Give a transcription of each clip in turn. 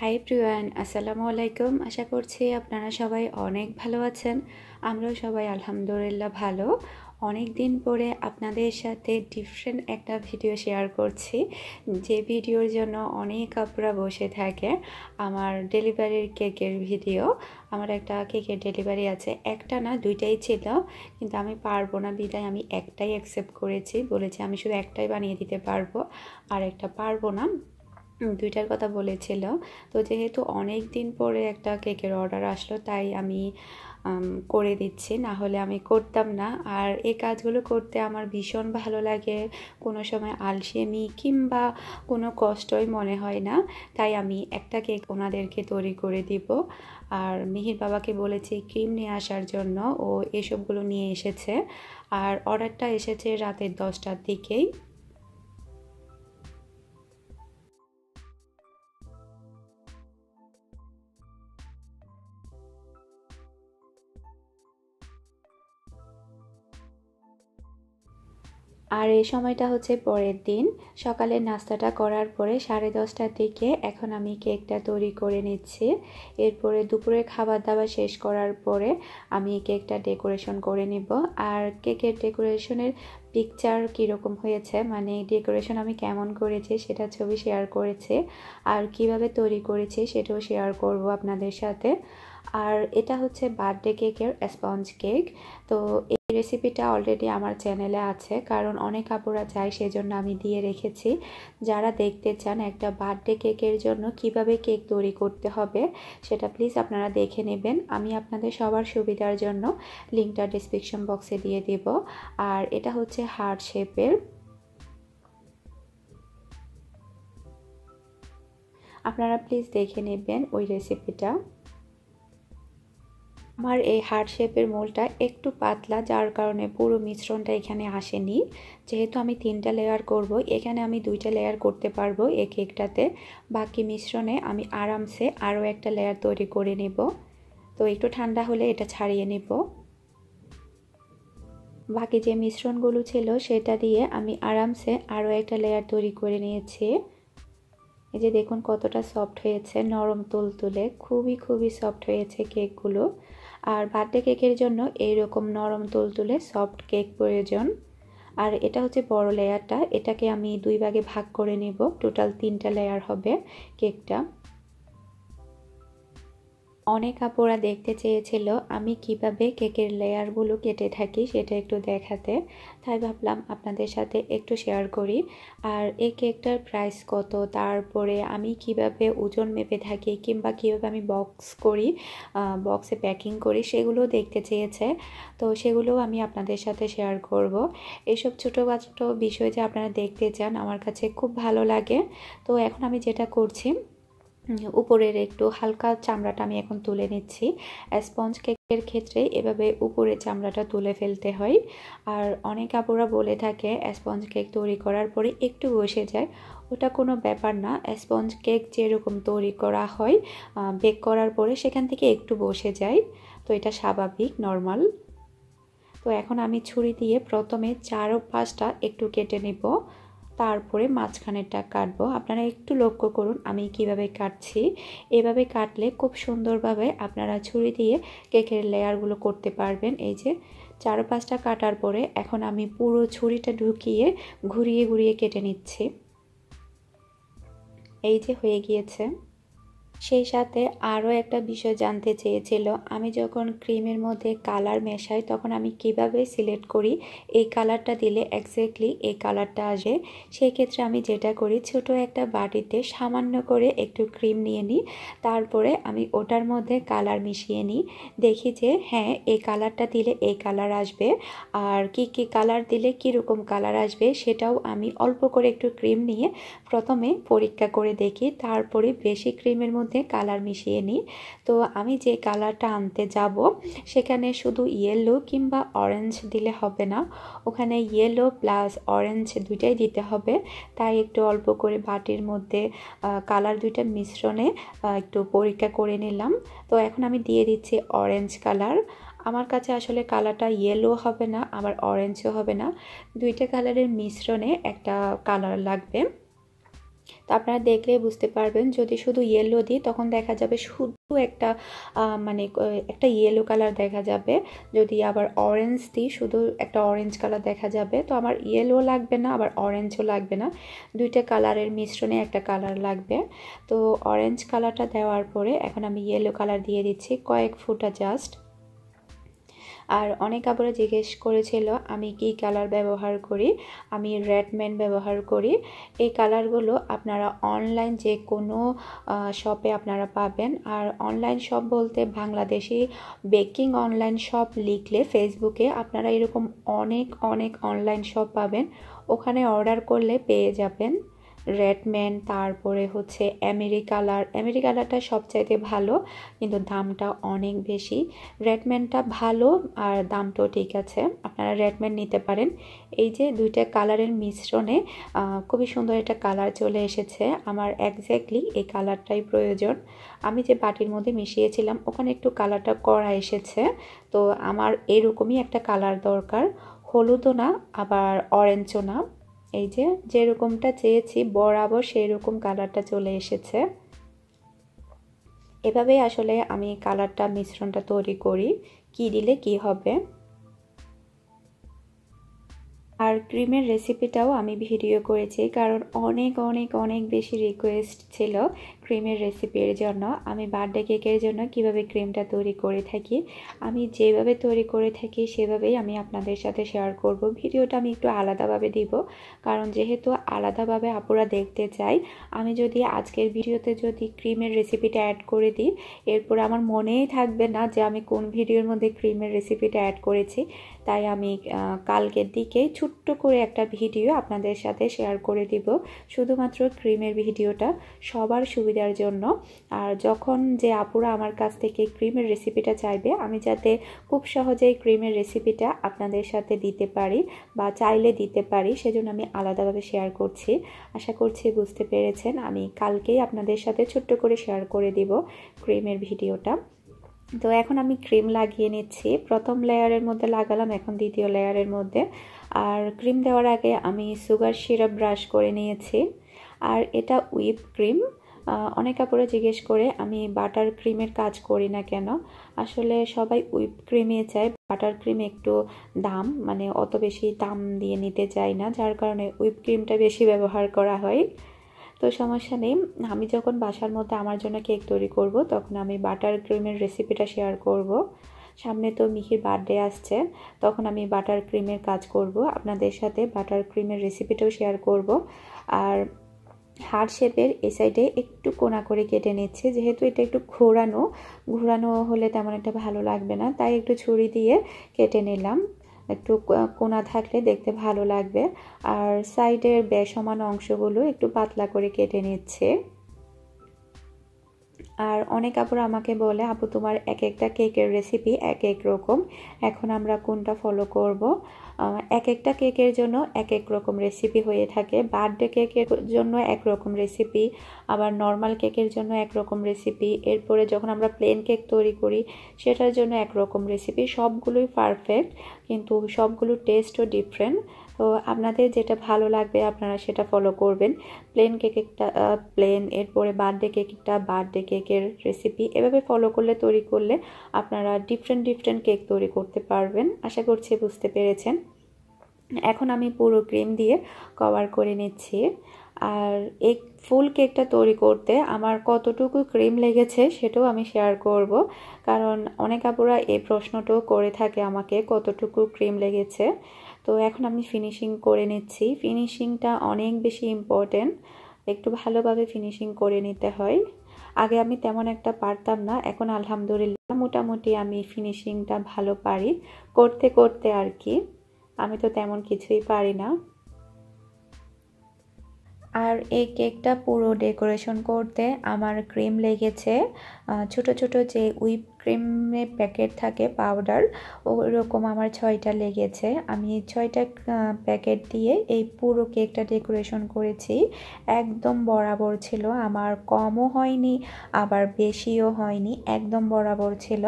High Priyan, আসসালামু আলাইকুম। আশা করছি আপনারা সবাই অনেক ভালো আছেন। আমরাও সবাই আলহামদুলিল্লাহ ভালো। অনেক দিন পরে আপনাদের সাথে ডিফারেন্ট একটা ভিডিও শেয়ার করছি, যে ভিডিওর জন্য অনেক আপুরা বসে থাকে। আমার ডেলিভারির কেকের ভিডিও। আমার একটা কেকের ডেলিভারি আছে, একটা না দুইটাই ছিল, কিন্তু আমি পারবো না বিদায় আমি একটাই অ্যাকসেপ্ট করেছি। বলেছি আমি শুধু একটাই বানিয়ে দিতে পারবো, আর একটা পারবো না, দুইটার কথা বলেছিল। তো যেহেতু অনেক দিন পরে একটা কেকের অর্ডার আসলো, তাই আমি করে দিচ্ছি, না হলে আমি করতাম না। আর এই কাজগুলো করতে আমার ভীষণ ভালো লাগে, কোনো সময় আলসেমি কিংবা কোনো কষ্টই মনে হয় না। তাই আমি একটা কেক ওনাদেরকে তৈরি করে দিব। আর মিহির বাবাকে বলেছি ক্রিম নিয়ে আসার জন্য, ও এসবগুলো নিয়ে এসেছে। আর অর্ডারটা এসেছে রাতের 10টার দিকেই। আর এই সময়টা হচ্ছে পরের দিন সকালের নাস্তাটা করার পরে 10:30টার দিকে এখন আমি কেকটা তৈরি করে নিচ্ছি। এরপরে দুপুরের খাবার দাবার শেষ করার পরে আমি কেকটা ডেকোরেশন করে নিব। আর কেকের ডেকোরেশনের পিকচার কীরকম হয়েছে, মানে ডেকোরেশন আমি কেমন করেছি সেটা ছবি শেয়ার করেছি, আর কিভাবে তৈরি করেছি সেটাও শেয়ার করব আপনাদের সাথে। আর এটা হচ্ছে বার্থডে কেকের স্পঞ্জ কেক। তো এই রেসিপিটা অলরেডি আমার চ্যানেলে আছে, কারণ অনেক আপুরা চায়, সেজন্য আমি দিয়ে রেখেছি। যারা দেখতে চান একটা বার্থডে কেকের জন্য কিভাবে কেক তৈরি করতে হবে, সেটা প্লিজ আপনারা দেখে নেবেন। আমি আপনাদের সবার সুবিধার জন্য লিঙ্কটা ডেসক্রিপশন বক্সে দিয়ে দেব। আর এটা হচ্ছে হার্ট শেপের, আপনারা প্লিজ দেখে নেবেন ওই রেসিপিটা। আমার এই হার্ট শেপের মোলটা একটু পাতলা, যার কারণে পুরো মিশ্রণটা এখানে আসেনি। যেহেতু আমি 3টা লেয়ার করব, এখানে আমি 2টা লেয়ার করতে পারবো এই কেকটাতে। বাকি মিশ্রণে আমি আরামসে আরও একটা লেয়ার তৈরি করে নেব। তো একটু ঠান্ডা হলে এটা ছাড়িয়ে নেব। বাকি যে মিশ্রণগুলো ছিল সেটা দিয়ে আমি আরামসে আরও একটা লেয়ার তৈরি করে নিয়েছি। এই যে দেখুন কতটা সফট হয়েছে, নরম তুলতুলে, খুবই সফট হয়েছে কেকগুলো। আর বার্থডে কেকের জন্য এইরকম নরম তুলতুলে সফট কেক প্রয়োজন। আর এটা হচ্ছে বড় লেয়ারটা, এটাকে আমি 2 ভাগে ভাগ করে নেব। টোটাল 3টা লেয়ার হবে কেকটা। অনেক আপুরা দেখতে চেয়েছিল আমি কিভাবে কেকের লেয়ারগুলো কেটে থাকি, সেটা একটু দেখাতে, তাই ভাবলাম আপনাদের সাথে একটু শেয়ার করি। আর এই কেকটার প্রাইস কত, তারপরে আমি কিভাবে ওজন মেপে থাকি, কিংবা কিভাবে আমি বক্স করি, বক্সে প্যাকিং করি, সেগুলো দেখতে চেয়েছে। তো সেগুলোও আমি আপনাদের সাথে শেয়ার করব। এইসব ছোটোখাটো বিষয় যে আপনারা দেখতে চান, আমার কাছে খুব ভালো লাগে। তো এখন আমি যেটা করছি, উপরের একটু হালকা চামড়াটা আমি এখন তুলে নিচ্ছি। স্পঞ্জ কেকের ক্ষেত্রে এভাবে উপরের চামড়াটা তুলে ফেলতে হয়। আর অনেক আপুরা বলে থাকে স্পঞ্জ কেক তৈরি করার পরে একটু বসে যায়, ওটা কোনো ব্যাপার না। স্পঞ্জ কেক যেরকম তৈরি করা হয় বেক করার পরে সেখান থেকে একটু বসে যায়, তো এটা স্বাভাবিক, নর্মাল। তো এখন আমি ছুরি দিয়ে প্রথমে 4 ও 5টা একটু কেটে নেব, তারপরে মাঝখানেরটা কাটবো। আপনারা একটু লক্ষ্য করুন আমি কিভাবে কাটছি। এভাবে কাটলে খুব সুন্দরভাবে আপনারা ছুরি দিয়ে কেকের লেয়ারগুলো করতে পারবেন। এই যে 4 ও 5টা কাটার পরে এখন আমি পুরো ছুরিটা ঢুকিয়ে ঘুরিয়ে কেটে নিচ্ছি। এই যে হয়ে গিয়েছে। সেই সাথে আরও একটা বিষয় জানতে চেয়েছিল, আমি যখন ক্রিমের মধ্যে কালার মেশাই তখন আমি কিভাবে সিলেক্ট করি এই কালারটা দিলে এক্স্যাক্টলি এই কালারটা আসে। সেই ক্ষেত্রে আমি যেটা করি, ছোট একটা বাটিতে সামান্য করে একটু ক্রিম নিয়ে নিই, তারপরে আমি ওটার মধ্যে কালার মিশিয়ে নিই, দেখি যে হ্যাঁ এই কালারটা দিলে এই কালার আসবে, আর কি কালার দিলে কীরকম কালার আসবে সেটাও আমি অল্প করে একটু ক্রিম নিয়ে প্রথমে পরীক্ষা করে দেখি, তারপরে বেশি ক্রিমের মধ্যে কালার মিশিয়ে নিই। তো আমি যে কালারটা আনতে যাব সেখানে শুধু ইয়েলো কিংবা অরেঞ্জ দিলে হবে না, ওখানে ইয়েলো প্লাস অরেঞ্জ দুইটাই দিতে হবে। তাই একটু অল্প করে বাটির মধ্যে কালার দুইটা মিশ্রণে একটু পরীক্ষা করে নিলাম। তো এখন আমি দিয়ে দিচ্ছি অরেঞ্জ কালার। আমার কাছে আসলে কালারটা ইয়েলো হবে না, আবার অরেঞ্জও হবে না, দুইটা কালারের মিশ্রণে একটা কালার লাগবে। তো আপনারা দেখলেই বুঝতে পারবেন। যদি শুধু ইয়েলো দিই তখন দেখা যাবে শুধু একটা মানে একটা ইয়েলো কালার দেখা যাবে। যদি আবার অরেঞ্জ দিই শুধু একটা অরেঞ্জ কালার দেখা যাবে। তো আমার ইয়েলো লাগবে না, আবার অরেঞ্জও লাগবে না, দুইটা কালারের মিশ্রণে একটা কালার লাগবে। তো অরেঞ্জ কালারটা দেওয়ার পরে এখন আমি ইয়েলো কালার দিয়ে দিচ্ছি কয়েক ফোঁটা জাস্ট। আর অনেক আপুরা জিজ্ঞেস করেছিল আমি কি কালার ব্যবহার করি। আমি রেডম্যান ব্যবহার করি। এই কালারগুলো আপনারা অনলাইন যে কোনো শপে আপনারা পাবেন। আর অনলাইন শপ বলতে বাংলাদেশি বেকিং অনলাইন শপ লিখলে ফেসবুকে আপনারা এরকম অনেক অনেক অনলাইন শপ পাবেন, ওখানে অর্ডার করলে পেয়ে যাবেন রেডম্যান। তারপরে হচ্ছে আমেরিকালারটা সবচাইতে ভালো, কিন্তু দামটা অনেক বেশি। রেডম্যানটা ভালো আর দামটাও ঠিক আছে, আপনারা রেডম্যান নিতে পারেন। এই যে দুইটা কালারের মিশ্রণে খুবই সুন্দর একটা কালার চলে এসেছে। আমার এক্স্যাক্টলি এই কালারটাই প্রয়োজন। আমি যে বাটির মধ্যে মিশিয়েছিলাম ওখানে একটু কালারটা কড়া এসেছে, তো আমার এরকমই একটা কালার দরকার, হলুদও না আবার অরেঞ্জও না। এই যে যেরকমটা চেয়েছি বরাবর সেই রকম কালারটা চলে এসেছে। এভাবেই আসলে আমি কালারটা মিশ্রণটা তৈরি করি, কি দিলে কি হবে। আর ক্রিমের রেসিপিটাও আমি ভিডিও করেছি, কারণ অনেক অনেক অনেক বেশি রিকোয়েস্ট ছিল ক্রিমের রেসিপির জন্য। আমি বার্থডে কেকের জন্য কিভাবে ক্রিমটা তৈরি করে থাকি, আমি যেভাবে তৈরি করে থাকি সেভাবেই আমি আপনাদের সাথে শেয়ার করব। ভিডিওটা আমি একটু আলাদাভাবে দিব, কারণ যেহেতু আলাদাভাবে আপুরা দেখতে চাই। আমি যদি আজকের ভিডিওতে যদি ক্রিমের রেসিপিটা অ্যাড করে দিই, এরপর আমার মনেই থাকবে না যে আমি কোন ভিডিওর মধ্যে ক্রিমের রেসিপিটা অ্যাড করেছি। তাই আমি কালকের দিকেই ছোট্ট করে একটা ভিডিও আপনাদের সাথে শেয়ার করে দিব, শুধুমাত্র ক্রিমের ভিডিওটা সবার সুবিধার জন্য। আর যখন যে আপুরা আমার কাছ থেকে ক্রিমের রেসিপিটা চাইবে, আমি যাতে খুব সহজেই ক্রিমের রেসিপিটা আপনাদের সাথে দিতে পারি বা চাইলে দিতে পারি, সেজন্য আমি আলাদাভাবে শেয়ার করছি। আশা করছি বুঝতে পেরেছেন। আমি কালকেই আপনাদের সাথে ছোট্ট করে শেয়ার করে দিব ক্রিমের ভিডিওটা। তো এখন আমি ক্রিম লাগিয়ে নিচ্ছি। প্রথম লেয়ারের মধ্যে লাগালাম, এখন দ্বিতীয় লেয়ারের মধ্যে। আর ক্রিম দেওয়ার আগে আমি সুগার সিরাপ ব্রাশ করে নিয়েছি। আর এটা হুইপ ক্রিম। অনেক আপুরা জিজ্ঞেস করে আমি বাটার ক্রিমের কাজ করি না কেন। আসলে সবাই হুইপ ক্রিমে চায়, বাটার ক্রিম একটু দাম, মানে অত বেশি দাম দিয়ে নিতে চাই না, যার কারণে হুইপ ক্রিমটা বেশি ব্যবহার করা হয়। তো সমস্যা নেই, আমি যখন বাসার মধ্যে আমার জন্য কেক তৈরি করব তখন আমি বাটার ক্রিমের রেসিপিটা শেয়ার করব। সামনে তো মিহির বার্থডে আসছে, তখন আমি বাটার ক্রিমের কাজ করব, আপনাদের সাথে বাটার ক্রিমের রেসিপিটাও শেয়ার করব। আর হার্ট শেপের এই সাইডে একটু কোনা করে কেটে নিচ্ছে, যেহেতু এটা একটু ঘোরানো হলে তেমন একটা ভালো লাগবে না, তাই একটু ছুরি দিয়ে কেটে নিলাম। একটু কোনা থাকলে দেখতে ভালো লাগবে। আর সাইডের বেসমান অংশগুলো একটু পাতলা করে কেটে নিচ্ছে। আর অনেক আপুরা আমাকে বলে আপু তোমার এক একটা কেকের রেসিপি এক এক রকম, এখন আমরা কোনটা ফলো করব। এক একটা কেকের জন্য এক এক রকম রেসিপি হয়ে থাকে। বার্থডে কেকের জন্য এক রকম রেসিপি, আবার নর্মাল কেকের জন্য এক রকম রেসিপি, এরপরে যখন আমরা প্লেন কেক তৈরি করি সেটার জন্য এক রকম রেসিপি। সবগুলোই পারফেক্ট, কিন্তু সবগুলোর টেস্টও ডিফারেন্ট। তো আপনাদের যেটা ভালো লাগবে আপনারা সেটা ফলো করবেন। প্লেন কেকটা প্লেন, এরপরে বার্থডে কেকটা বার্থডে কেকের রেসিপি, এভাবে ফলো করলে তৈরি করলে আপনারা ডিফারেন্ট কেক তৈরি করতে পারবেন। আশা করছি বুঝতে পেরেছেন। এখন আমি পুরো ক্রিম দিয়ে কভার করে নিচ্ছি। আর এই ফুল কেকটা তৈরি করতে আমার কতটুকু ক্রিম লেগেছে সেটাও আমি শেয়ার করব, কারণ অনেক আপুরা এই প্রশ্নটাও করে থাকে আমাকে কতটুকু ক্রিম লেগেছে। তো এখন আমি ফিনিশিং করে নিচ্ছি। ফিনিশিংটা অনেক বেশি ইম্পর্টেন্ট, একটু ভালোভাবে ফিনিশিং করে নিতে হয়। আগে আমি তেমন একটা পারতাম না, এখন আলহামদুলিল্লাহ মোটামুটি আমি ফিনিশিংটা ভালো পারি করতে করতে আর কি। আমি তো তেমন কিছুই পারি না। আর এই কেকটা পুরো ডেকোরেশন করতে আমার ক্রিম লেগেছে ছোট ছোট যে হুইপ ক্রিমের প্যাকেট থাকে পাউডার, ওরকম আমার 6টা লেগেছে। আমি 6টা প্যাকেট দিয়ে এই পুরো কেকটা ডেকোরেশন করেছি। একদম বরাবর ছিল, আমার কমও হয়নি আবার বেশিও হয়নি, একদম বরাবর ছিল।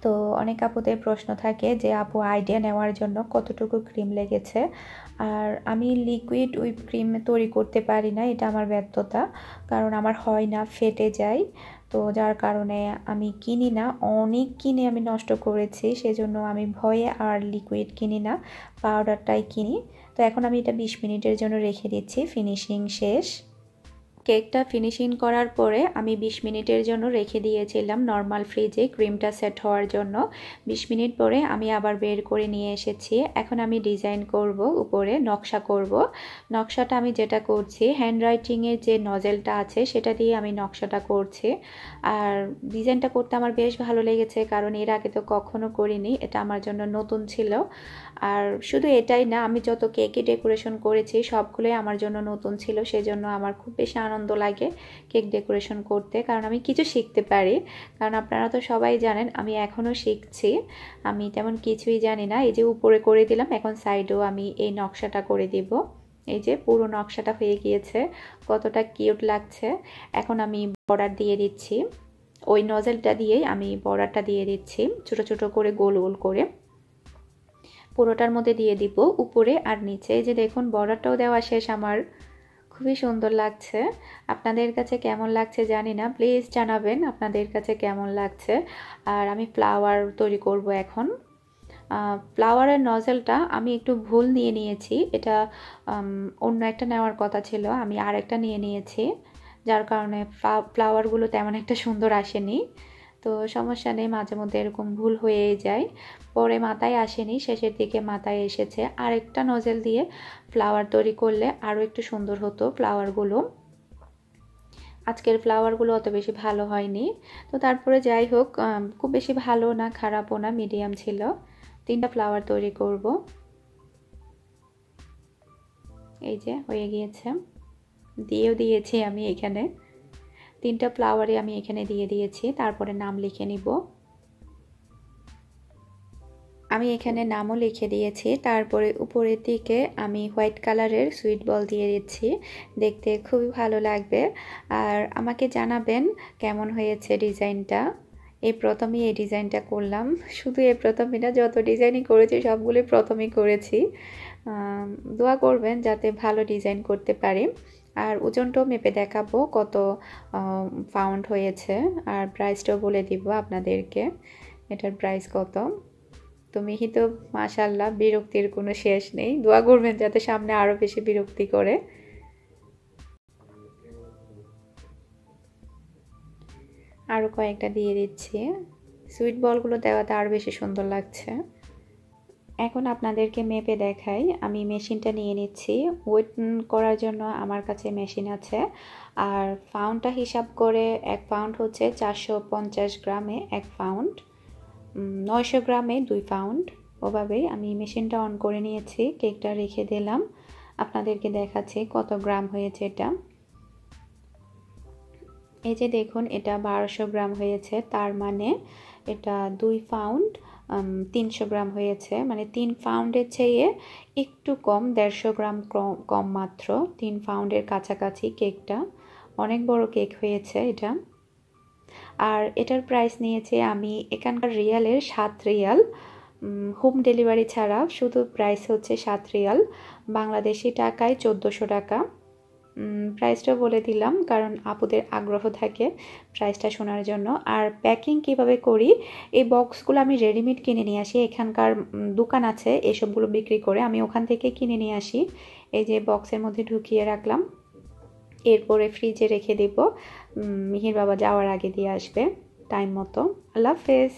তো অনেক আপুদের প্রশ্ন থাকে যে আপু আইডিয়া নেওয়ার জন্য কতটুকু ক্রিম লেগেছে। আর আমি লিকুইড হুইপ ক্রিম তৈরি করতে পারি না, এটা আমার ব্যর্থতা, কারণ আমার হয় না, ফেটে যায়। তো যার কারণে আমি কিনি না, অনেক কিনে আমি নষ্ট করেছি, সেজন্য আমি ভয়ে আর লিকুইড কিনি না, পাউডারটাই কিনি। তো এখন আমি এটা 20 মিনিটের জন্য রেখে দিচ্ছি, ফিনিশিং শেষ। কেকটা ফিনিশিং করার পরে আমি 20 মিনিটের জন্য রেখে দিয়েছিলাম নর্মাল ফ্রিজে ক্রিমটা সেট হওয়ার জন্য। 20 মিনিট পরে আমি আবার বের করে নিয়ে এসেছি। এখন আমি ডিজাইন করব, উপরে নকশা করব। নকশাটা আমি যেটা করছি, হ্যান্ডরাইটিংয়ের যে নজেলটা আছে সেটা দিয়ে আমি নকশাটা করছি। আর ডিজাইনটা করতে আমার বেশ ভালো লেগেছে, কারণ এর আগে তো কখনো করিনি, এটা আমার জন্য নতুন ছিল। আর শুধু এটাই না, আমি যত কেকই ডেকোরেশন করেছি সবগুলোই আমার জন্য নতুন ছিল, সেজন্য আমার খুব বেশি আনন্দ লাগে কেক ডেকোরেশন করতে, কারণ আমি কিছু শিখতে পারি। কারণ আপনারা তো সবাই জানেন আমি এখনও শিখছি, আমি তেমন কিছুই জানি না। এই যে উপরে করে দিলাম, এখন সাইডেও আমি এই নকশাটা করে দিব। এই যে পুরো নকশাটা হয়ে গিয়েছে, কতটা কিউট লাগছে। এখন আমি বর্ডার দিয়ে দিচ্ছি, ওই নজেলটা দিয়েই আমি বর্ডারটা দিয়ে দিচ্ছি, ছোট ছোট করে গোল গোল করে পুরোটার মধ্যে দিয়ে দিব, উপরে আর নিচে। যে দেখুন বর্ডারটাও দেওয়া শেষ আমার, খুবই সুন্দর লাগছে। আপনাদের কাছে কেমন লাগছে জানি না, প্লিজ জানাবেন আপনাদের কাছে কেমন লাগছে। আর আমি ফ্লাওয়ার তৈরি করব এখন। ফ্লাওয়ারের নজেলটা আমি একটু ভুল নিয়ে নিয়েছি, এটা অন্য একটা নেওয়ার কথা ছিল, আমি আরেকটা নিয়ে নিয়েছি, যার কারণে ফ্লাওয়ারগুলো তেমন একটা সুন্দর আসেনি। তো সমস্যা নেই, মাঝে মধ্যে এরকম ভুল হয়েই যায়। পরে মাথায় আসেনি, শেষের দিকে মাথায় এসেছে। আরেকটা নজেল দিয়ে ফ্লাওয়ার তৈরি করলে আরও একটু সুন্দর হতো ফ্লাওয়ারগুলো। আজকের ফ্লাওয়ারগুলো অত বেশি ভালো হয়নি। তো তারপরে যাই হোক, খুব বেশি ভালো না খারাপও না, মিডিয়াম ছিল। 3টা ফ্লাওয়ার তৈরি করব। এই যে হয়ে গিয়েছে, দিয়েও দিয়েছি আমি এখানে 3টা ফ্লাওয়ারই আমি এখানে দিয়ে দিয়েছি। তারপরে নাম লিখে নিব। আমি এখানে নামও লিখে দিয়েছি। তারপরে উপরের দিকে আমি হোয়াইট কালারের সুইট বল দিয়ে দিচ্ছি, দেখতে খুবই ভালো লাগবে। আর আমাকে জানাবেন কেমন হয়েছে ডিজাইনটা। এই প্রথমেই এই ডিজাইনটা করলাম, শুধু এই প্রথমই না, যত ডিজাইনই করেছি সবগুলোই প্রথমেই করেছি। দোয়া করবেন যাতে ভালো ডিজাইন করতে পারি। আর ওজনটাও মেপে দেখাবো কত পাউন্ড হয়েছে, আর প্রাইসটাও বলে দিব আপনাদেরকে, এটার প্রাইস কত। তো মিহি তো মাশাআল্লাহ, বিরক্তির কোনো শেষ নেই। দোয়া করবেন যাতে সামনে আরও বেশি বিরক্তি করে। আরও কয়েকটা দিয়ে দিচ্ছি, সুইট বলগুলো দেওয়াতে আরও বেশি সুন্দর লাগছে। এখন আপনাদেরকে মেপে দেখাই, আমি মেশিনটা নিয়ে নিচ্ছি। ওয়েট করার জন্য আমার কাছে মেশিন আছে। আর পাউন্ডটা হিসাব করে 1 পাউন্ড হচ্ছে 450 গ্রামে 1 পাউন্ড, 900 গ্রামে 2 পাউন্ড। ওভাবেই আমি মেশিনটা অন করে নিয়েছি, কেকটা রেখে দিলাম, আপনাদেরকে দেখাচ্ছি কত গ্রাম হয়েছে এটা। এই যে দেখুন, এটা 1200 গ্রাম হয়েছে, তার মানে এটা 2 পাউন্ড 300 গ্রাম হয়েছে, মানে 3 পাউন্ডের চেয়ে একটু কম, 150 গ্রাম কম মাত্র, 3 পাউন্ডের কাছাকাছি কেকটা। অনেক বড় কেক হয়েছে এটা। আর এটার প্রাইস নিয়েছে আমি এখানকার রিয়ালের 7 রিয়াল, হোম ডেলিভারি ছাড়া শুধু প্রাইস হচ্ছে 7 রিয়াল, বাংলাদেশি টাকায় 1400 টাকা। প্রাইসটা বলে দিলাম কারণ আপুদের আগ্রহ থাকে প্রাইসটা শোনার জন্য। আর প্যাকিং কিভাবে করি, এই বক্সগুলো আমি রেডিমেড কিনে নিয়ে আসি, এখানকার দোকান আছে এসবগুলো বিক্রি করে, আমি ওখান থেকে কিনে নিয়ে আসি। এই যে বক্সের মধ্যে ঢুকিয়ে রাখলাম, এরপরে ফ্রিজে রেখে দেব, মিহির বাবা যাওয়ার আগে দিয়ে আসবে টাইম মতো। আল্লাহ হাফেজ।